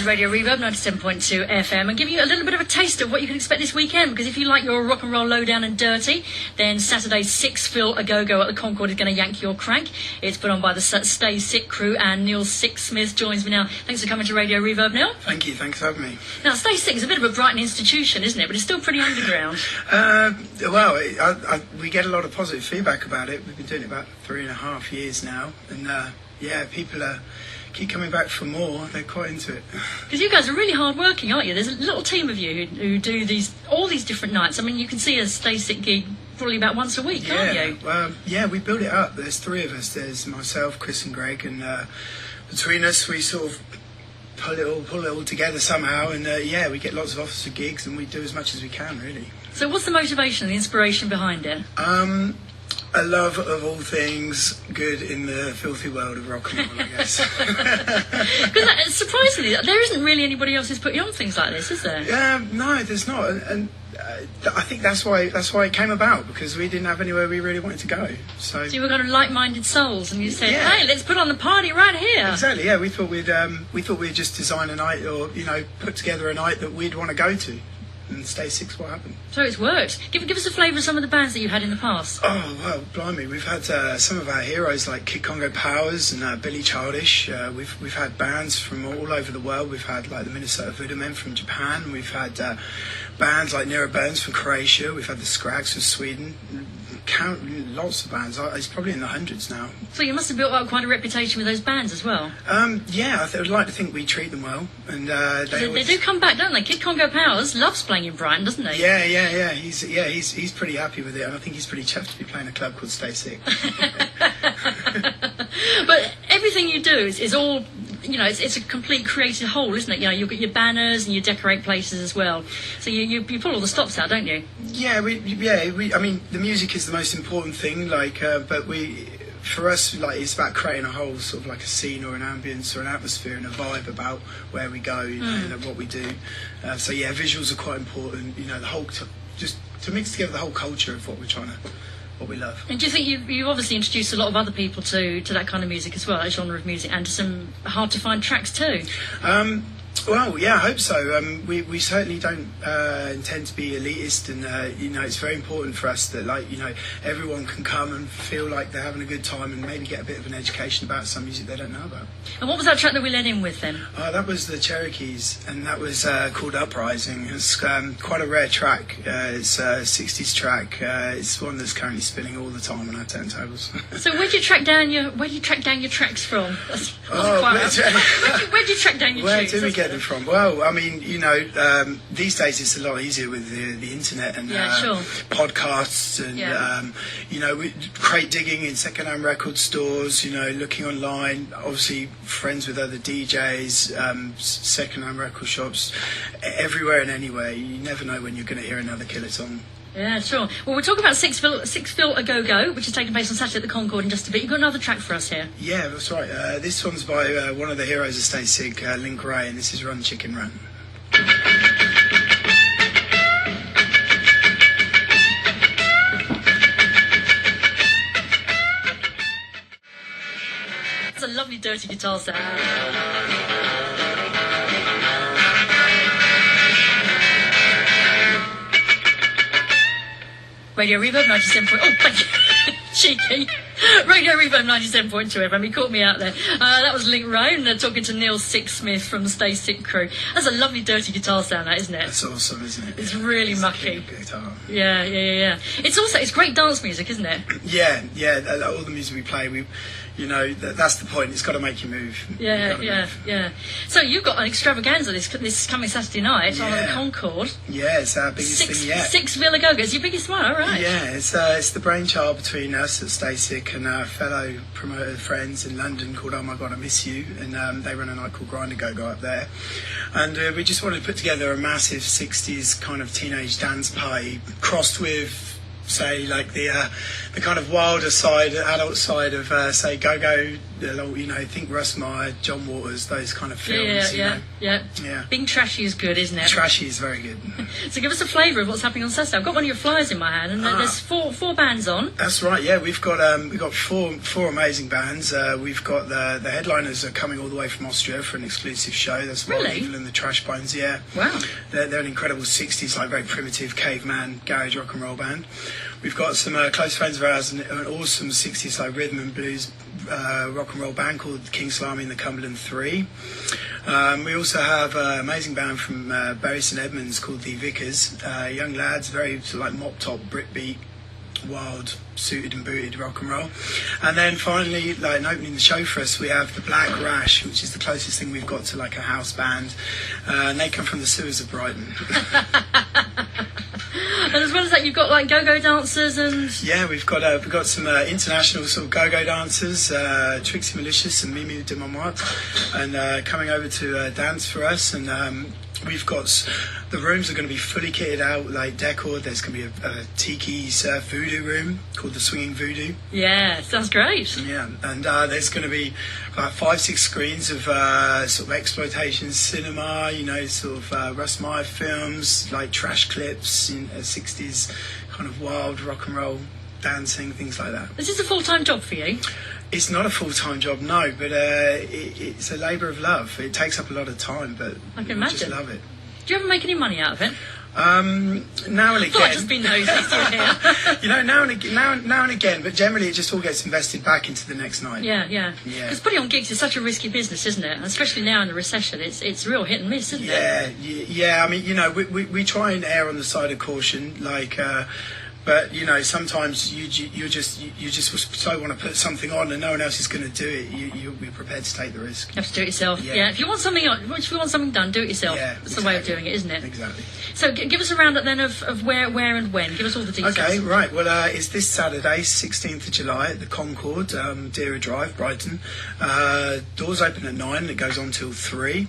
is Radio Reverb 97.2 FM, and give you a little bit of a taste of what you can expect this weekend, because if you like your rock and roll low down and dirty, then Saturday's Sicksville A Go-Go at the Concord is going to yank your crank. It's put on by the Stay Sick crew, and Neil Sicksmith joins me now. Thanks for coming to Radio Reverb, Neil. Thank you, thanks for having me. Now, Stay Sick is a bit of a Brighton institution, isn't it? But it's still pretty underground. We get a lot of positive feedback about it. We've been doing it about 3.5 years now, and people keep coming back for more. They're quite into it. Because you guys are really hard working, aren't you? There's a little team of you who do all these different nights. I mean, you can see a Stay Sick gig probably about once a week, can't you? Well, we build it up. There's 3 of us. There's myself, Chris and Greg, and between us we sort of pull it all together somehow, and we get lots of offers for gigs, and we do as much as we can, really. So what's the motivation, the inspiration behind it? A love of all things good in the filthy world of rock and roll, I guess. Because surprisingly, there isn't really anybody else who's putting on things like this, is there? No, there's not, and I think that's why it came about, because we didn't have anywhere we really wanted to go. So you were kind of like-minded souls, and you said, "Hey, let's put on the party right here." Exactly. Yeah, we thought we'd just design a night, or put together a night that we'd want to go to. And Stay Sick's what happened. So it's worked. Give us a flavour of some of the bands that you had in the past. Oh, well, blimey. We've had some of our heroes like Kid Congo Powers and Billy Childish. We've had bands from all over the world. We've had like the Minnesota Voodoo Men from Japan. We've had bands like Nero Burns from Croatia. We've had the Scrags from Sweden. Lots of bands. It's probably in the hundreds now. So you must have built up quite a reputation with those bands as well. I would like to think we treat them well, and they do come back, don't they? Kid Congo Powers loves playing in Brighton, doesn't he? Yeah. He's pretty happy with it, and I think he's pretty chuffed to be playing a club called Stay Sick. But everything you do is all. It's a complete creative whole, isn't it? You've got your banners and you decorate places as well. So you pull all the stops out, don't you? Yeah, I mean, the music is the most important thing. For us, it's about creating a whole sort of like a scene or an ambience or an atmosphere and a vibe about where we go, and what we do. Visuals are quite important. The whole just to mix together the whole culture of what we love. And do you think you obviously introduced a lot of other people to that kind of music as well, that genre of music, and to some hard to find tracks too? Well, yeah, I hope so. We certainly don't intend to be elitist, and it's very important for us that everyone can come and feel like they're having a good time, and maybe get a bit of an education about some music they don't know about. And what was that track that we led in with then? That was the Cherokees, and that was called Uprising. It's quite a rare track. It's a 60s track. It's one that's currently spinning all the time on our turntables. So where do you track down your tracks from? Where do you track down your tunes? Where do we get them from? Well, I mean, these days it's a lot easier with the internet and podcasts, and crate digging in second-hand record stores, looking online, obviously friends with other DJs, second-hand record shops, everywhere and anywhere. You never know when you're going to hear another killer song. Yeah, sure. Well, we're talking about Sicksville A Go-Go, which is taking place on Saturday at the Concord in just a bit. You've got another track for us here. Yeah, that's right. This one's by one of the heroes of Stay Sick, Link Ray, and this is Run Chicken Run. It's a lovely dirty guitar sound. Radio Reverb 97. Oh, thank you. Cheeky. Radio Reverb 97.2 FM. He caught me out there. That was Link Ray, and they're talking to Neil Sicksmith from the Stay Sick crew. That's a lovely dirty guitar sound, that, isn't it? That's awesome, isn't it? It's really mucky. Guitar. Yeah. It's great dance music, isn't it? Yeah. All the music we play, that's the point. It's got to make you move. Yeah. So you've got an extravaganza this coming Saturday night on the Concord. Yeah, it's our biggest thing yet. Sicksville A Go-Go. It's your biggest one, all right. Yeah, it's the brainchild between us at Stay Sick and our fellow promoter friends in London called Oh My God I Miss You, and they run a night called Grind A Go-Go up there, and we just wanted to put together a massive 60s kind of teenage dance party crossed with, say, like the kind of wilder side, adult side of say go-go you know, think Russ Meyer, John Waters, those kind of films. Yeah. Being trashy is good, isn't it? Trashy is very good. So give us a flavour of what's happening on Saturday. I've got one of your flyers in my hand, and there's four bands on. That's right. Yeah, we've got four amazing bands. We've got the headliners are coming all the way from Austria for an exclusive show. That's really? Evil and the Trash Bones. Yeah. Wow. They're an incredible 60s, like very primitive caveman garage rock and roll band. We've got some close friends of ours and an awesome 60s like rhythm and blues rock and roll band called King Slimy and the Cumberland 3. We also have an amazing band from Bury St Edmunds called the Vickers. Young lads, very sort of like mop top, Britbeat, wild, suited and booted rock and roll. And then finally, like opening the show for us, we have the Black Rash, which is the closest thing we've got to like a house band. And they come from the sewers of Brighton. And as well as that, you've got like go-go dancers and... Yeah, we've got some international sort of go-go dancers, Trixie Malicious and Mimi de Montmartre, and coming over to dance for us. And we've got... The rooms are going to be fully kitted out, like decor. There's going to be a tiki surf voodoo room called the Swinging Voodoo. Yeah, sounds great. Yeah, and there's going to be about 5-6 screens of sort of exploitation cinema, you know, sort of Russ Meyer films, like trash clips, 60s kind of wild rock and roll dancing, things like that. Is this a full-time job for you? It's not a full-time job, no, but it's a labour of love. It takes up a lot of time, but I can imagine. Just love it. Do you ever make any money out of it? Now and again. I've just been nosy. You know, now and again, but generally it just all gets invested back into the next night. Yeah. Because putting on gigs is such a risky business, isn't it? And especially now in the recession, it's real hit and miss, isn't it? Yeah. I mean, you know, we try and err on the side of caution, like. But you know, sometimes you just so want to put something on, and no one else is going to do it. You'll be prepared to take the risk. You have to do it yourself. Yeah. If you want something done, do it yourself. Yeah, that's the way of doing it, isn't it? Exactly. So give us a roundup then of where and when. Give us all the details. Okay, right. Well, it's this Saturday, 16th of July, at the Concord, Deera Drive, Brighton. Doors open at 9. It goes on till 3.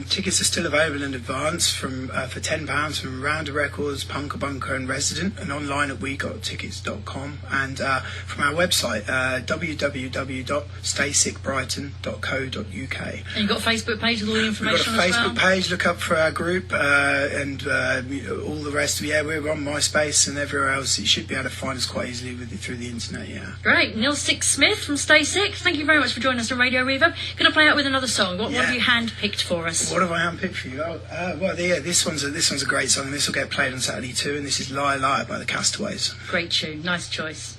Tickets are still available in advance for £10 from Rounder Records, Punker Bunker and Resident, and online at wegottickets.com, and from our website www.staysickbrighton.co.uk. And you've got a Facebook page with all the information. We've got a Facebook page. Look up for our group and all the rest. Yeah, we're on MySpace and everywhere else. You should be able to find us quite easily through the internet. Yeah. Great. Neil Sicksmith from Stay Sick. Thank you very much for joining us on Radio Reverb. Going to play out with another song. What have you handpicked for us? What have I handpicked for you? This one's a great song, and this will get played on Saturday too. And this is "Liar Liar" by the Castaways. Great tune. Nice choice.